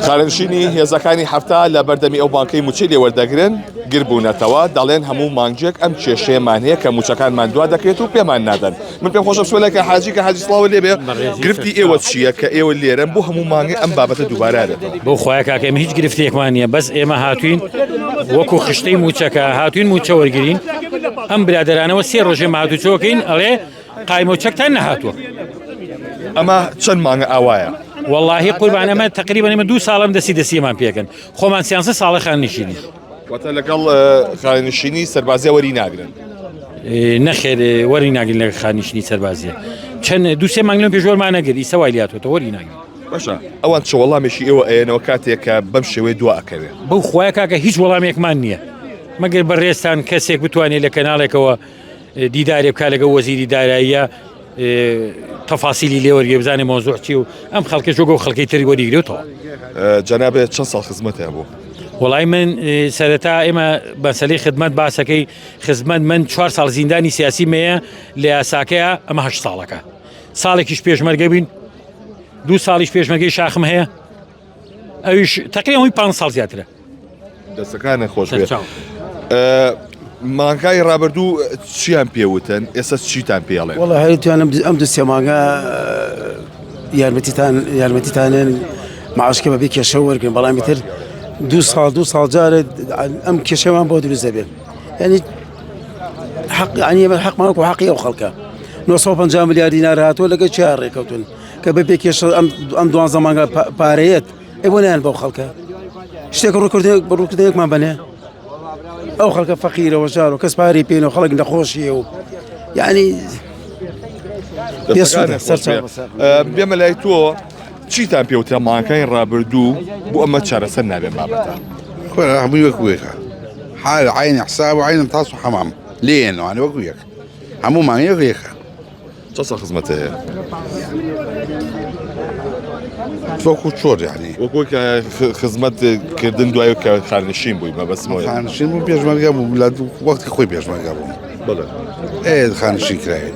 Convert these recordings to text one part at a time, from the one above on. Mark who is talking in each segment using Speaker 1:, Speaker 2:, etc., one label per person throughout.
Speaker 1: خارنشینی هێزەکانی هەفتە لە بەردەمی ئەو بانکەی موچەی لێوەردەگرن گربوونەتەوە دەڵێن هەموو مانگێک ئەم کێشەیەمان هەیە کە موچەکانمان دوا دەکرێت و پێمان نادەن. من پێم خۆشە بچمەلە کە حاجی سڵاوە لێبێ گرفتی ئێوە چییە کە ئێوە لێرەن بۆ هەموو مانگی ئەم بابەتە دووبارە دێتەوە؟
Speaker 2: بۆ خۆیان کاکە ئێمە هیچ گرفتێکمان نییە، بەس ئێمە هاتوین وەکو خشتەی موچەکە هاتوین موچە وەرگرین. ئەم برادرانەوە سێ ڕۆژێ ماهاتوچۆکەین ئەڵێ قایمۆچەکتان نەهاتووە.
Speaker 1: ئەمە چەند مانگە ئاوایە؟
Speaker 2: واللهی قوربان ئەمە تقریبا ئێمە 2 ساڵم دەسیمان پێکەن، خۆمان سیانسە ساڵە خاننشینی.
Speaker 1: واتە لەگەڵ خاننشینی سەربازیە وەری ناگرن؟
Speaker 2: نەخێر وەری ناگرن لە خاننشینی سەربازیە. چەند 2-3 مانگ لەم پێش وەرمان نەگرت، ئیسە وای لاتوێتە وەری ناگرن.
Speaker 1: باشە ئەوان چ وەڵامێکی ئێوە ئەێنەوە کاتێک کە بەم شێوەیە دوا ئەکەوێت؟
Speaker 2: بەو خۆیان کاکە هیچ وەڵامێکمان نییە مەگەر بەڕێستان کەسێک بتوانێت لە کەناڵێکەوە دیدارێ بکات لەگە وەزیری داراییە تەفاسیلی لێوەرگێ بزانێ مۆزوع چی و ئەم خەڵکە جۆگە و خەڵکی تری وەریگرێتەوە.
Speaker 1: جەنابێت چەند ساڵ خزمەتیان بوو؟
Speaker 2: وڵای من سەرەتا ئێمە بەسەلەی خزمەت باسەکەی خزمەت من 4 ساڵ زیندانی سیاسی مەیە لە یاساکەیە ئەمە 8 ساڵەکە. ساڵێکیش پێشمەرگە بین 2 ساڵیش پێشمەرگەی شاخم هەیە ئەویش تقریبا 5 ساڵ زیاترە.
Speaker 1: دەستەکانە خۆش بێت. مانگای ڕابردوو چیان پێوتن ئێستا چیتان پێڵێن؟
Speaker 3: وڵا هەیەتوانم ئەم 2 مانگە یارمەتیتانێن معاشکە بەبێ کێشە وەرگن، بەڵامی تر 2 ساڵ جارە ئەم کێشەمان بۆ دروست دەبێت. یعنی حەقمان وەکو حەقی ئەو خەڵکە 950 ملیار دینار هاتووە لەگە چیان ڕێکەوتن کە بەبێ کێشە ئەم 12 مانگە پارەیەت بۆ نیان بەو خەڵکە شتێک ڕووکردنێکمان بنێ. ئەو خەڵکە فەقیرەوە ژار و کەس پارەی پێێنەوە خەڵک نەخۆشیە و یعنی
Speaker 1: بێمە لای تۆ چیتان پێوتە مانگەکانی ڕابردوو بۆ ئەمە چارەسەر نابێن بابەتە؟
Speaker 4: هەمووی وەکو یەکە، حال عینی حساب و عینم تاس و حەمام لێنەوە وەکو یەک، هەموو مانگی وەکو یەکە.
Speaker 1: چەند ساڵ خزمەتە هەیە؟
Speaker 4: وەکو چۆر یعنی
Speaker 1: وەکو کە خزمەتکردن دوای کە خاننشین بووی مەبەستمەوە
Speaker 4: خاننشین بوو پێشمەرگە بوو لە وەختی خۆی پێشمەرگە بووم.
Speaker 1: بڵێ
Speaker 4: خاننشین کرایە.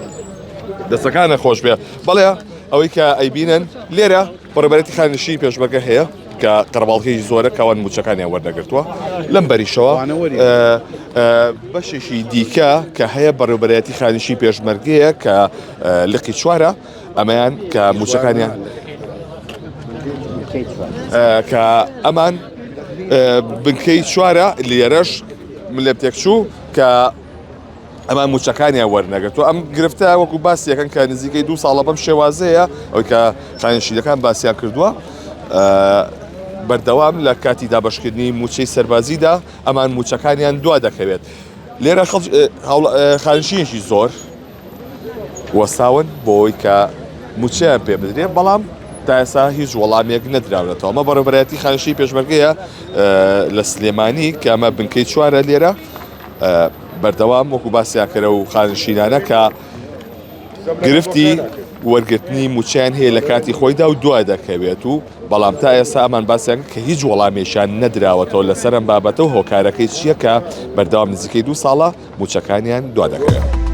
Speaker 1: دەستەکانە خۆش بێ. بەڵێ ئەوەی کە ئەیبینن لێرە بەڕێبەرەتی خاننشینی پێشمەرگە هەیە کە قەرەباڵغی زۆرە کەوان موچەکانیان وەردەگرتووە. لەم بەریشەوە بەشێکی دیکە کە هەیە بەڕێبەرەتی خاننشی پێشمەرگەیە کە لقی چوارە ئەمەیان کە موچەکانیان کە ئەمان بنکەی چوارە لێرەش لێ تێکچوو کە ئەمان موچەکانیان وەرنەگرتووە. ئەم گرفتە وەکو باسیەکەن کە نزیکەی 2 ساڵە بەم شێوازەیە ئەوەی کە خاننشینەکان باسییان کردووە بەردەوام لە کاتی دابەشکردنی موچەی سەربازیدا ئەمان موچەکانیان دوا دەکەوێت. لێرە خاننشینێکی زۆر وەساون بۆی کە موچەیان پێ بدرێت، بەڵام تا ئێستا هیچ وەڵامێک نەدراونەتەوە. ئەمە بەڕێبەرەتی خاننشی پێشمەرگەیە لە سلێمانی کە ئەمە بنکەی چوارە لێرە بەردەوام وەکو باسیاکەرە و خاننشینانە کە گرفتی وەرگرتنی موچیان هەیە لە کاتی خۆیدا و دوا دەکەوێت و بەڵام تا ئێستا ئەمان باسییان کە هیچ وەڵامێشان نەدراوەتەوە لەسەر ئەم بابەتە و هۆکارەکەی چییە کە بەردەوام نزیکەی 2 ساڵە موچەکانیان دوا دەکەوێت.